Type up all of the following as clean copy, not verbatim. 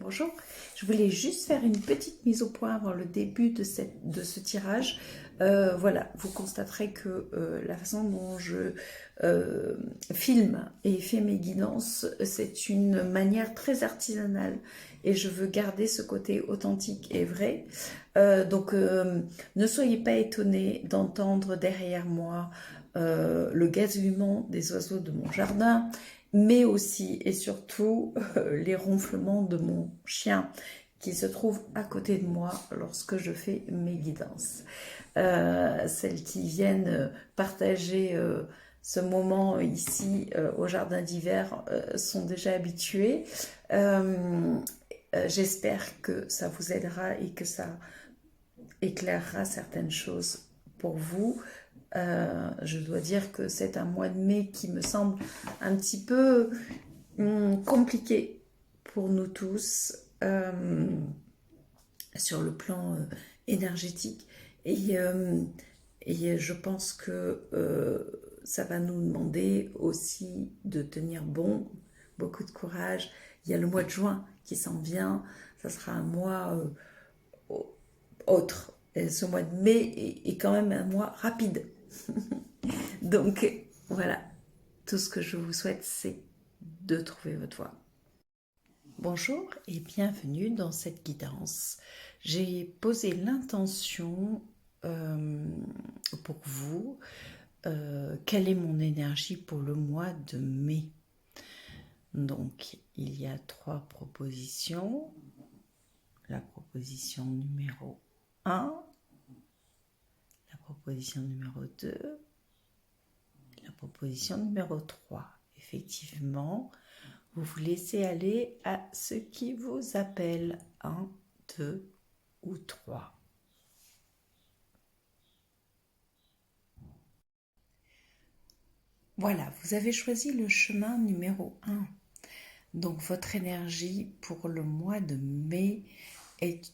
bonjour. Je voulais juste faire une petite mise au point avant le début de ce tirage. Voilà, vous constaterez que la façon dont je filme et fais mes guidances, c'est une manière très artisanale et je veux garder ce côté authentique et vrai. Donc, ne soyez pas étonnés d'entendre derrière moi le gazouillement des oiseaux de mon jardin, mais aussi et surtout les ronflements de mon chien qui se trouve à côté de moi lorsque je fais mes guidances. Celles qui viennent partager ce moment ici au jardin d'hiver sont déjà habituées. J'espère que ça vous aidera et que ça éclairera certaines choses pour vous. Je dois dire que c'est un mois de mai qui me semble un petit peu compliqué pour nous tous sur le plan énergétique et je pense que ça va nous demander aussi de tenir bon, beaucoup de courage. Il y a le mois de juin qui s'en vient, ça sera un mois autre. Et ce mois de mai est quand même un mois rapide. Donc voilà, tout ce que je vous souhaite, c'est de trouver votre voie. Bonjour et bienvenue dans cette guidance. J'ai posé l'intention pour vous, quelle est mon énergie pour le mois de mai. Donc il y a 3 propositions. La proposition numéro 1, la proposition numéro 2, la proposition numéro 3. Effectivement, vous vous laissez aller à ce qui vous appelle 1, 2 ou 3. Voilà, vous avez choisi le chemin numéro 1. Donc votre énergie pour le mois de mai est,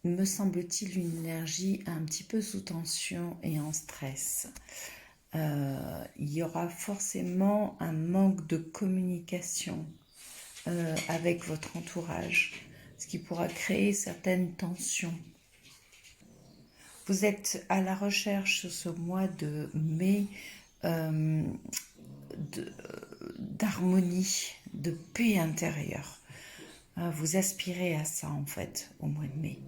me semble-t-il, une énergie un petit peu sous tension et en stress. Il y aura forcément un manque de communication avec votre entourage, ce qui pourra créer certaines tensions. Vous êtes à la recherche ce mois de mai d'harmonie, de paix intérieure. Vous aspirez à ça en fait au mois de mai.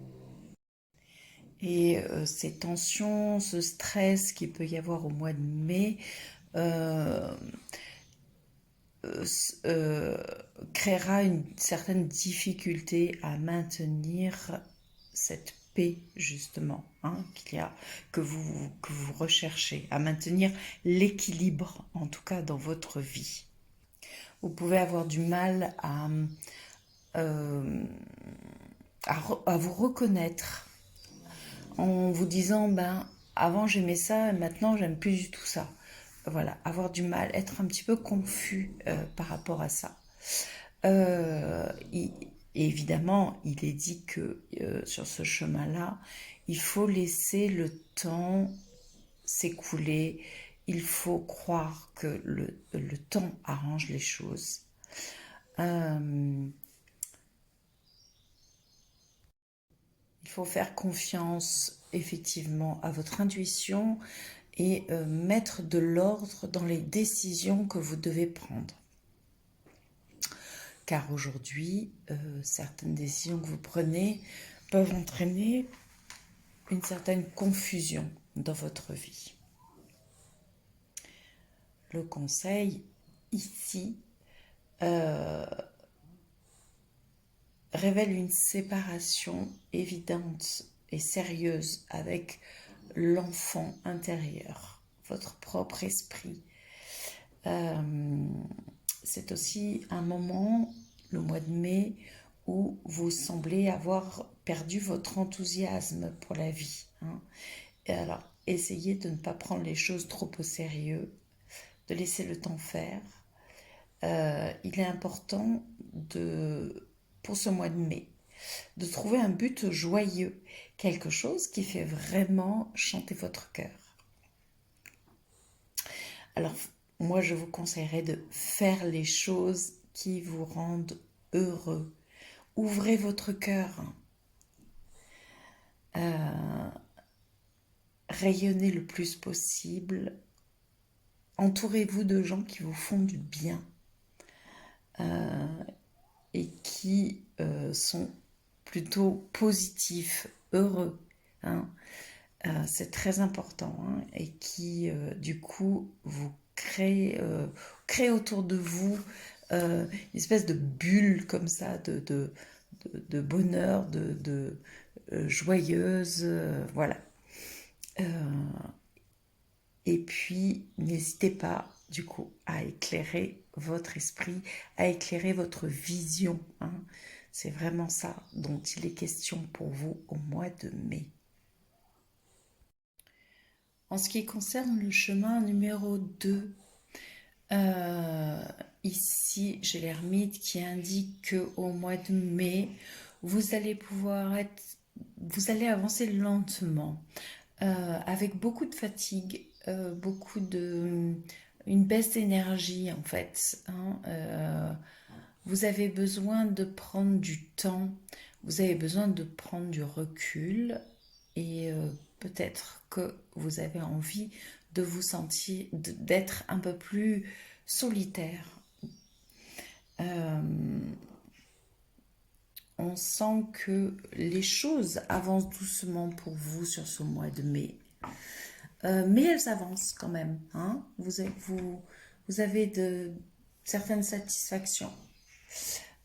Et ces tensions, ce stress qu'il peut y avoir au mois de mai créera une certaine difficulté à maintenir cette paix justement que vous recherchez, à maintenir l'équilibre en tout cas dans votre vie. Vous pouvez avoir du mal à vous reconnaître en vous disant avant j'aimais ça et maintenant j'aime plus du tout ça. Voilà, avoir du mal, être un petit peu confus par rapport à ça. Évidemment, il est dit que sur ce chemin-là, il faut laisser le temps s'écouler, il faut croire que le temps arrange les choses. Il faut faire confiance effectivement à votre intuition et mettre de l'ordre dans les décisions que vous devez prendre. Car aujourd'hui, certaines décisions que vous prenez peuvent entraîner une certaine confusion dans votre vie. Le conseil ici révèle une séparation évidente et sérieuse avec l'enfant intérieur, votre propre esprit. C'est aussi un moment, le mois de mai, où vous semblez avoir perdu votre enthousiasme pour la vie. Et alors, essayez de ne pas prendre les choses trop au sérieux, de laisser le temps faire. Il est important pour ce mois de mai, de trouver un but joyeux, quelque chose qui fait vraiment chanter votre cœur. Alors, moi, je vous conseillerais de faire les choses qui vous rendent heureux, ouvrez votre cœur, rayonnez le plus possible, entourez-vous de gens qui vous font du bien et qui sont plutôt positifs, heureux, hein. C'est très important, hein, et qui du coup vous créez autour de vous une espèce de bulle comme ça de bonheur, de joyeuse, voilà. Et puis n'hésitez pas du coup à éclairer votre esprit, à éclairer votre vision, hein. C'est vraiment ça dont il est question pour vous au mois de mai. En ce qui concerne le chemin numéro 2, euh, ici j'ai l'ermite qui indique qu'au mois de mai, vous allez vous allez avancer lentement, avec beaucoup de fatigue, une baisse d'énergie en fait, hein. Vous avez besoin de prendre du temps, vous avez besoin de prendre du recul et peut-être que vous avez envie de vous sentir, d'être un peu plus solitaire. Euh, on sent que les choses avancent doucement pour vous sur ce mois de mai. Mais elles avancent quand même, hein. Vous avez certaines satisfactions.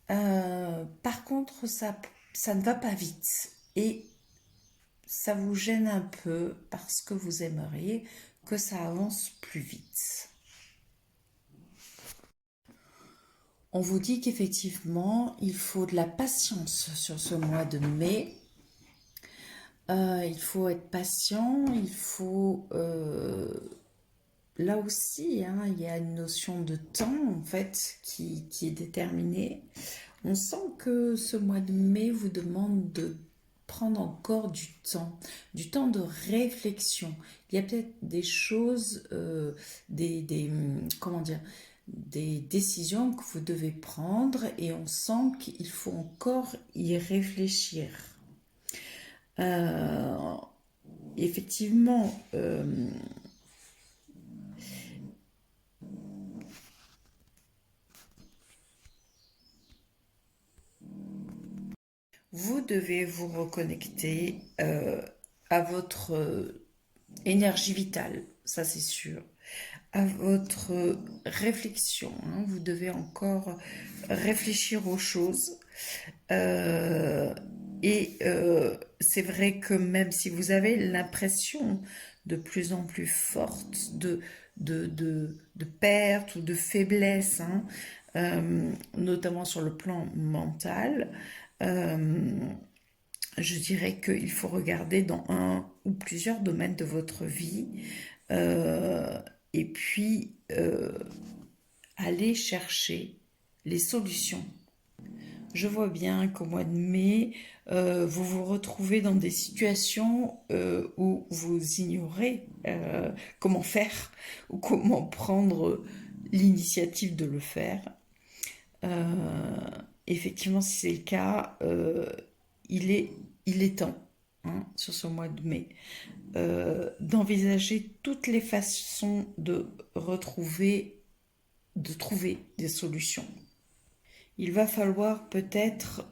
Par contre, ça ne va pas vite et ça vous gêne un peu parce que vous aimeriez que ça avance plus vite. On vous dit qu'effectivement, il faut de la patience sur ce mois de mai. Il faut être patient, il faut... là aussi, hein, il y a une notion de temps, en fait, qui est déterminée. On sent que ce mois de mai vous demande de prendre encore du temps de réflexion. Il y a peut-être des choses, comment dire, des décisions que vous devez prendre et on sent qu'il faut encore y réfléchir. Euh, effectivement, vous devez vous reconnecter à votre énergie vitale, ça c'est sûr, à votre réflexion, hein. Vous devez encore réfléchir aux choses. Euh, c'est vrai que même si vous avez l'impression de plus en plus forte de perte ou de faiblesse, hein, notamment sur le plan mental, euh, je dirais qu'il faut regarder dans un ou plusieurs domaines de votre vie, euh, et puis aller chercher les solutions. Je vois bien qu'au mois de mai, vous vous retrouvez dans des situations où vous ignorez comment faire ou comment prendre l'initiative de le faire. Euh, effectivement, si c'est le cas, il est, il est temps, hein, sur ce mois de mai, d'envisager toutes les façons de trouver des solutions. Il va falloir peut-être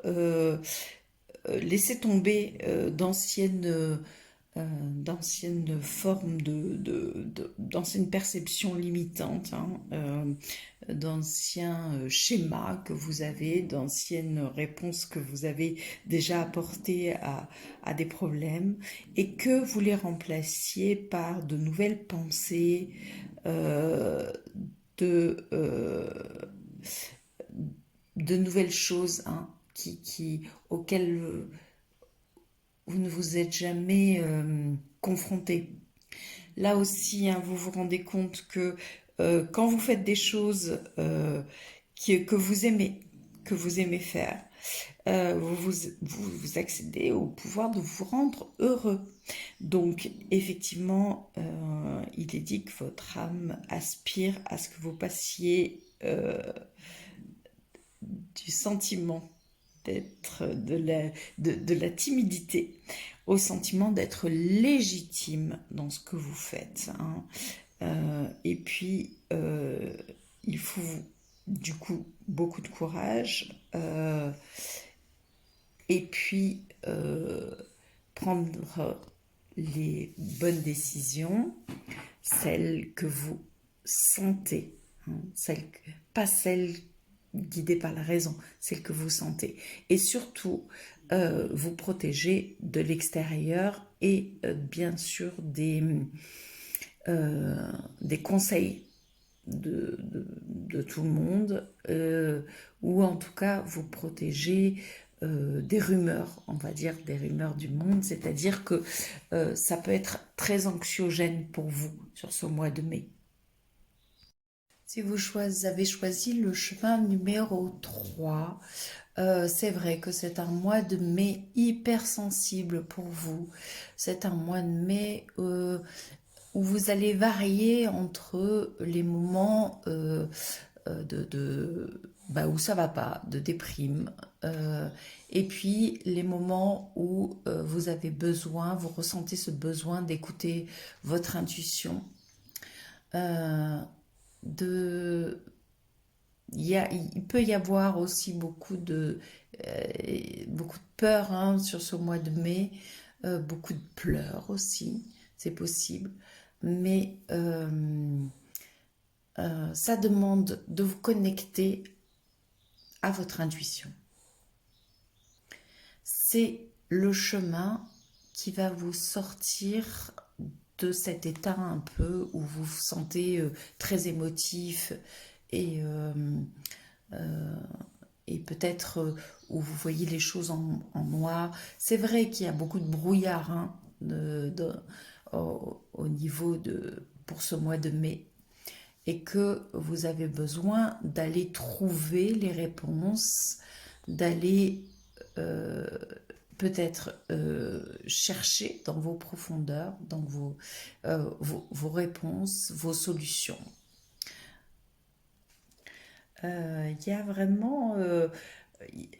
laisser tomber d'anciennes formes d'anciennes perceptions limitantes, hein, d'anciens schémas que vous avez, d'anciennes réponses que vous avez déjà apportées à des problèmes et que vous les remplaciez par de nouvelles pensées, euh, de, euh, de nouvelles choses, hein, auxquelles vous ne vous êtes jamais confronté. Là aussi, hein, vous vous rendez compte que quand vous faites des choses que vous aimez faire, vous accédez au pouvoir de vous rendre heureux. Donc, effectivement, il est dit que votre âme aspire à ce que vous passiez du sentiment d'être de la timidité au sentiment d'être légitime dans ce que vous faites, hein. Et puis, il faut du coup beaucoup de courage, et puis prendre les bonnes décisions, celles que vous sentez, hein, pas celles guidées par la raison, celles que vous sentez. Et surtout, vous protéger de l'extérieur et bien sûr des conseils de tout le monde, ou en tout cas vous protéger des rumeurs, on va dire des rumeurs du monde, c'est-à-dire que ça peut être très anxiogène pour vous sur ce mois de mai. Si vous avez choisi le chemin numéro 3, c'est vrai que c'est un mois de mai hypersensible pour vous. C'est un mois de mai où vous allez varier entre les moments où ça va pas, de déprime, et puis les moments où vous ressentez ce besoin d'écouter votre intuition. Euh, de, il peut y avoir aussi beaucoup de peur, hein, sur ce mois de mai, beaucoup de pleurs aussi, c'est possible, mais ça demande de vous connecter à votre intuition. C'est le chemin qui va vous sortir de cet état un peu où vous vous sentez très émotif et, euh, euh, et peut-être où vous voyez les choses en noir. C'est vrai qu'il y a beaucoup de brouillard, hein, au niveau pour ce mois de mai, et que vous avez besoin d'aller trouver les réponses, d'aller euh, peut-être chercher dans vos profondeurs, dans vos réponses, vos solutions. Il y a vraiment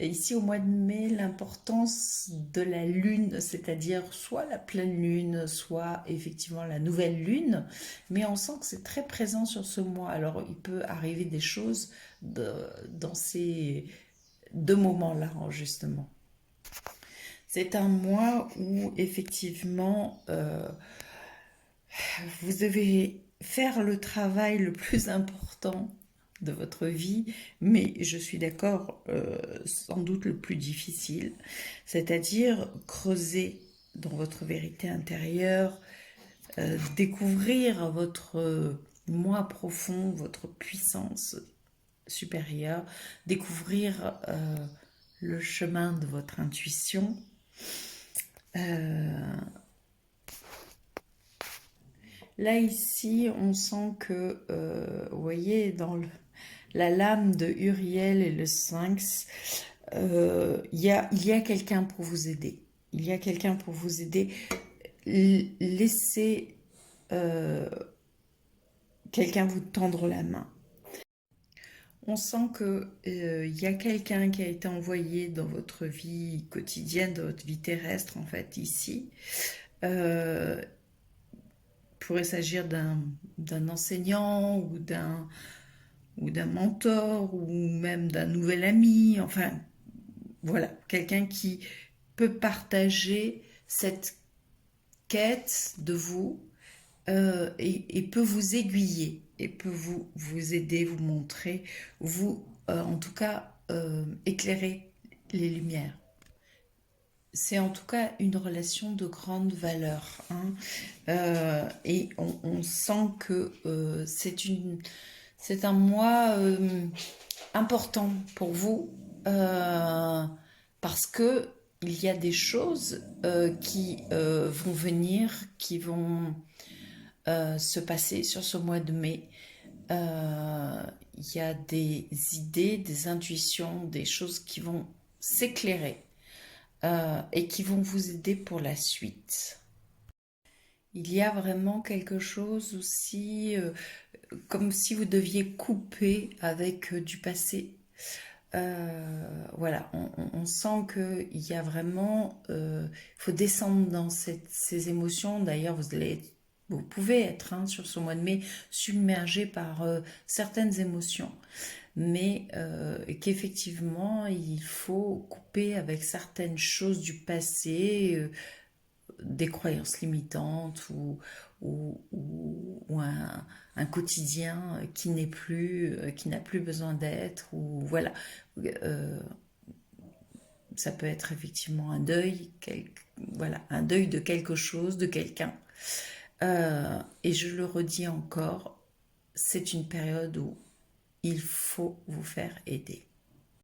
ici au mois de mai l'importance de la lune, c'est-à-dire soit la pleine lune, soit effectivement la nouvelle lune, mais on sent que c'est très présent sur ce mois. Alors il peut arriver des choses dans ces deux moments-là, justement. C'est un mois où effectivement vous devez faire le travail le plus important de votre vie, mais je suis d'accord, sans doute le plus difficile, c'est-à-dire creuser dans votre vérité intérieure, découvrir votre moi profond, votre puissance supérieure, découvrir le chemin de votre intuition. Euh, Là, ici, on sent que, vous voyez, la lame de Uriel et le Sphinx, il y a quelqu'un pour vous aider. Il y a quelqu'un pour vous aider. Laissez quelqu'un vous tendre la main. On sent que il y a quelqu'un qui a été envoyé dans votre vie quotidienne, dans votre vie terrestre, en fait, ici. Euh, pourrait s'agir d'un enseignant ou d'un mentor ou même d'un nouvel ami, enfin voilà, quelqu'un qui peut partager cette quête de vous, et peut vous aiguiller et peut vous aider, vous montrer, en tout cas éclairer les lumières. C'est en tout cas une relation de grande valeur, hein. Et on sent que c'est un mois important pour vous, parce que il y a des choses qui vont venir, qui vont se passer sur ce mois de mai. Il y a des idées, des intuitions, des choses qui vont s'éclairer, et qui vont vous aider pour la suite. Il y a vraiment quelque chose aussi, comme si vous deviez couper avec du passé, Voilà, on sent qu'il y a vraiment, faut descendre dans ces émotions. D'ailleurs, vous pouvez être sur ce mois de mai submergé par certaines émotions, mais qu'effectivement, il faut couper avec certaines choses du passé, des croyances limitantes ou un quotidien qui n'est plus, qui n'a plus besoin d'être, ou voilà. Euh, Ça peut être effectivement un deuil, voilà, un deuil de quelque chose, de quelqu'un. Et je le redis encore, c'est une période où il faut vous faire aider.